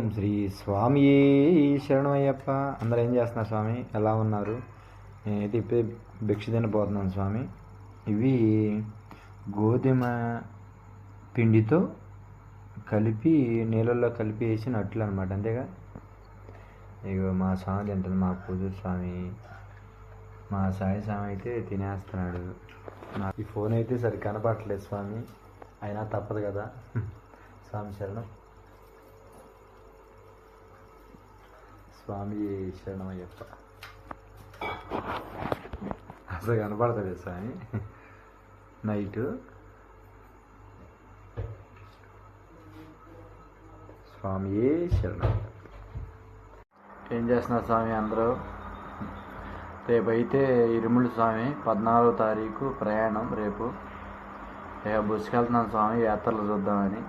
ఓం శ్రీ స్వామి శరణమయ్యప్ప. అందరూ ఏం చేస్తున్నారు స్వామి? ఎలా ఉన్నారు? నేనైతే ఇప్పుడే భిక్ష తినబోతున్నాను స్వామి. ఇవి గోధుమ పిండితో కలిపి నీళ్ళల్లో కలిపి వేసిన అట్లు అనమాట, అంతేగా. ఇగో మా స్వామి తింటుంది, మా పూజూరు స్వామి. మా సాయి స్వామి అయితే తినేస్తున్నాడు. నాకు ఈ ఫోన్ అయితే సరి కనపడట్లేదు స్వామి, అయినా తప్పదు కదా. స్వామి శరణం. స్వామి శరణమయ్యప్ప. అసలు కనపడుతుంది స్వామి నైటు. స్వామి శరణం. ఏం చేస్తున్నారు స్వామి అందరూ? రేపైతే ఇరుములు స్వామి 14వ తారీఖు ప్రయాణం. రేపు బుసుకెళ్తున్నాను స్వామి, యాత్రలు చూద్దామని.